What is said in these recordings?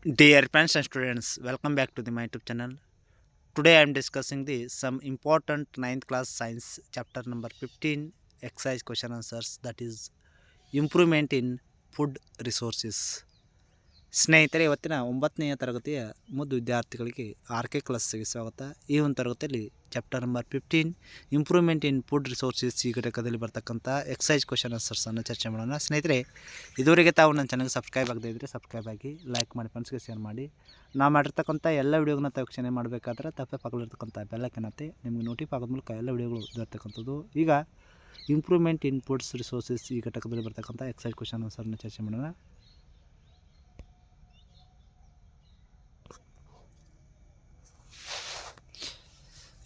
Dear parents and students, welcome back to my YouTube channel. Today I am discussing the some important ninth class science chapter number 15 exercise question answers, that is improvement in food resources. ಸ್ನೇಹಿತರೆ, ಇವತ್ತಿನ 9ನೇ ತರಗತಿಯ ಮುದ್ದು ವಿದ್ಯಾರ್ಥಿಗಳಿಗೆ R K ಕ್ಲಾಸ್ಗೆ ಸ್ವಾಗತ. ಈ ಒಂದು ತರಗತಿಯಲ್ಲಿ chapter number 15 improvement in food resources ಈ ಘಟಕದಲ್ಲಿ ಬರ್ತಕ್ಕಂಥ ಎಕ್ಸೈಸ್ ಕ್ವಶನ್ ಆನ್ಸರ್ಸನ್ನು ಚರ್ಚೆ ಮಾಡೋಣ. ಸ್ನೇಹಿತರೆ, ಇದುವರೆಗೆ ತಾವು ನನ್ನ ಚಾನಲ್ಗೆ ಸಬ್ಸ್ಕ್ರೈಬ್ ಆಗದೇ ಇದ್ದರೆ ಸಬ್ಸ್ಕ್ರೈಬ್ ಆಗಿ, ಲೈಕ್ ಮಾಡಿ, ಫ್ರೆಂಡ್ಸ್ಗೆ ಶೇರ್ ಮಾಡಿ. ನಾವು ಮಾಡಿರ್ತಕ್ಕಂಥ ಎಲ್ಲ ವಿಡಿಯೋಗಳನ್ನ ತಾವು ವೀಕ್ಷಣೆ ಮಾಡಬೇಕಾದ್ರೆ ತಪ್ಪೆ ಪಕ್ಕದಲ್ಲಿರ್ತಕ್ಕಂಥ ಬೆಲ್ಲೈಕನ್ನತ್ತೆ ನಿಮಗೆ ನೋಟಿಫೈ ಆಗೋದ ಮೂಲಕ ಎಲ್ಲ ವಿಡಿಯೋಗಳು ದೊರೆತಕ್ಕಂಥದ್ದು. ಈಗ ಇಂಪ್ರೂವ್ಮೆಂಟ್ ಇನ್ ಫುಡ್ಸ್ ರಿಸೋರ್ಸಸ್ ಈ ಘಟಕದಲ್ಲಿ ಬರ್ತಕ್ಕಂಥ ಎಕ್ಸೈಸ್ ಕ್ವಶನ್ ಆನ್ಸರ್ನ ಚರ್ಚೆ ಮಾಡೋಣ.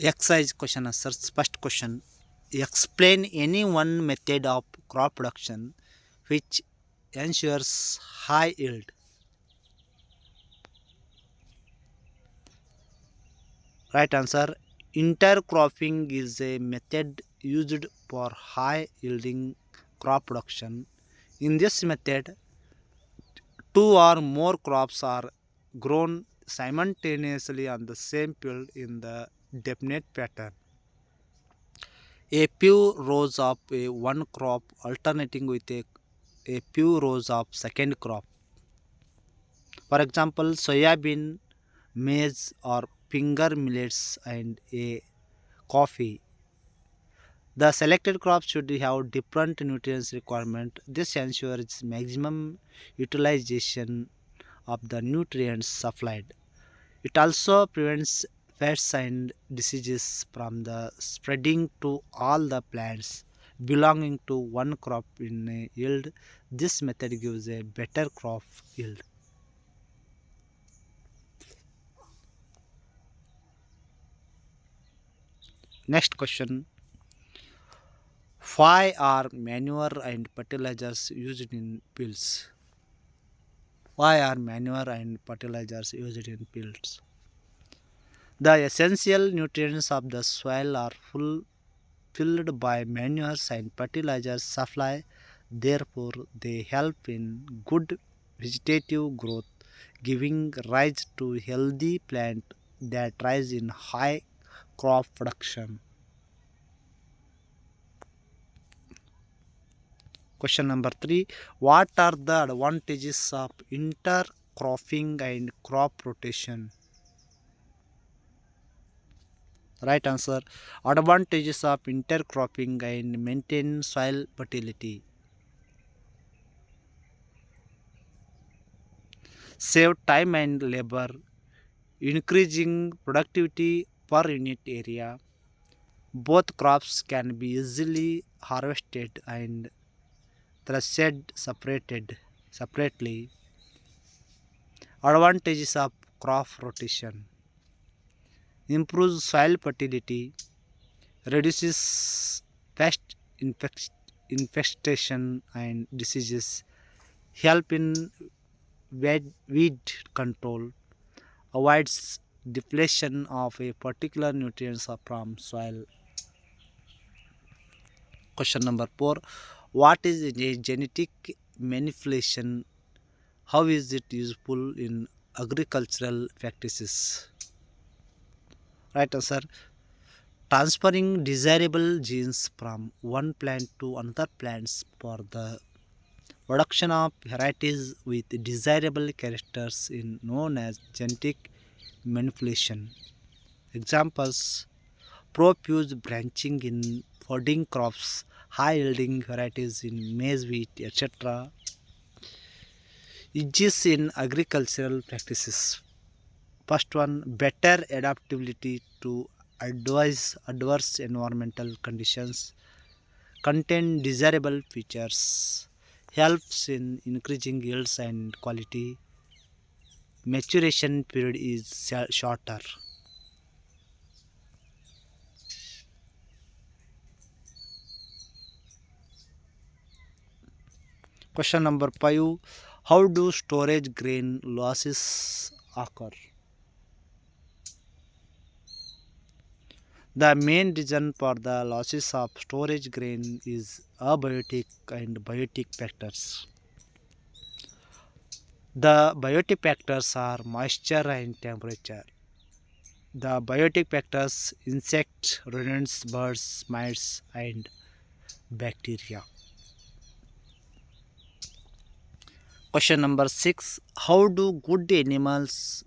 Exercise question answers. First question: explain any one method of crop production which ensures high yield. Right answer: intercropping is a method used for high yielding crop production. In this method, two or more crops are grown simultaneously on the same field in the definite pattern. A few rows of one crop alternating with a few rows of second crop. For example, soybean, maize or finger millets and a coffee. The selected crops should have different nutrients requirement. This ensures maximum utilization of the nutrients supplied. It also prevents pests and diseases from the spreading to all the plants belonging to one crop in a yield. This method gives a better crop yield. Next question: why are manure and fertilizers used in fields? Why are manure and fertilizers used in fields? The essential nutrients of the soil are filled by manures and fertilizers supply. Therefore, they help in good vegetative growth, giving rise to healthy plant that rise in high crop production. Question number 3: what are the advantages of intercropping and crop rotation? Right answer: advantages of intercropping and maintain soil fertility. Save time and labor, increasing productivity per unit area. Both crops can be easily harvested and threshed separately. Advantages of crop rotation: improves soil fertility, reduces pest infestation and diseases, help in weed control, avoids depletion of a particular nutrients from soil. Question number 4: what is a genetic manipulation? How is it useful in agricultural practices? Right answer: transferring desirable genes from one plant to another plants for the production of varieties with desirable characters is known as genetic manipulation. Examples: profuse branching in folding crops, high yielding varieties in maize, wheat, etc. Uses in agricultural practices. First one: better adaptability to adverse environmental conditions, contain desirable features, helps in increasing yields and quality, maturation period is shorter. Question number 5: how do storage grain losses occur? The main reason for the losses of storage grain is abiotic and biotic factors. The biotic factors are moisture and temperature. The biotic factors insects, rodents, birds, mites, and bacteria. Question number 6. How do good animals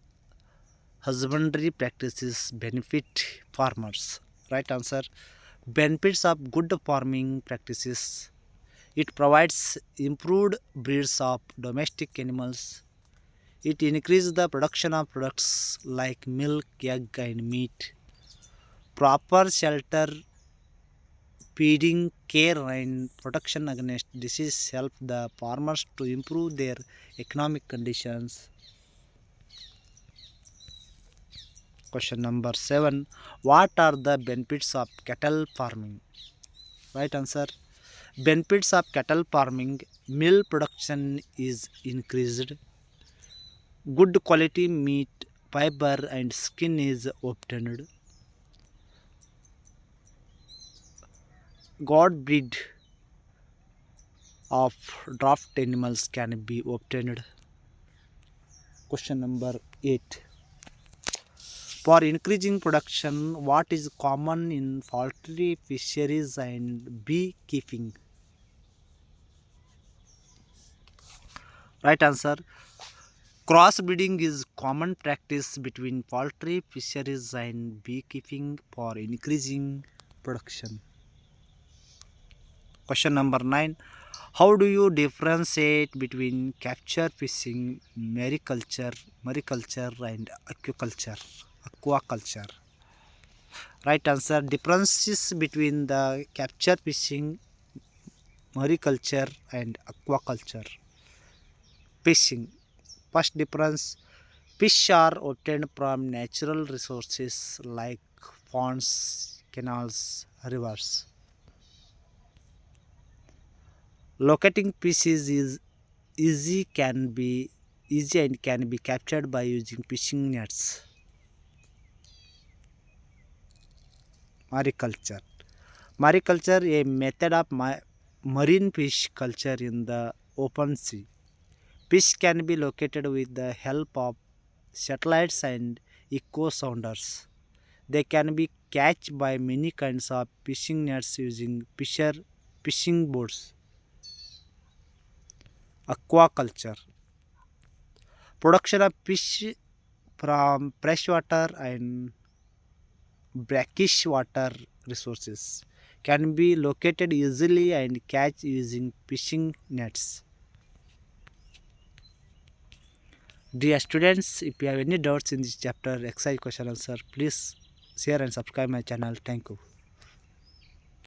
husbandry practices benefit farmers? Right answer. Benefits of good farming practices. It provides improved breeds of domestic animals. It increases the production of products like milk, egg, and meat. Proper shelter, feeding, care, and protection against disease help the farmers to improve their economic conditions. Question number 7. What are the benefits of cattle farming? Right answer. Benefits of cattle farming: milk production is increased, good quality meat, fiber, and skin is obtained, god breed of draft animals can be obtained. Question number 8. For increasing production, what is common in poultry fisheries and beekeeping? Right answer. Crossbreeding is common practice between poultry fisheries and beekeeping for increasing production. Question number 9. How do you differentiate between capture fishing, mariculture and aquaculture? Aquaculture. Right answer. Differences between the capture fishing, mariculture and aquaculture. Fishing. First difference: fish are obtained from natural resources like ponds, canals, rivers. Locating species is easy and can be captured by using fishing nets. Mariculture. Mariculture, a method of marine fish culture in the open sea. Fish can be located with the help of satellites and echo sounders. They can be catched by many kinds of fishing nets using fishing boats. Aquaculture. Production of fish from freshwater and brackish water resources can be located easily and catch using fishing nets. Dear students, if you have any doubts in this chapter exercise question answer, please share and subscribe my channel. Thank you.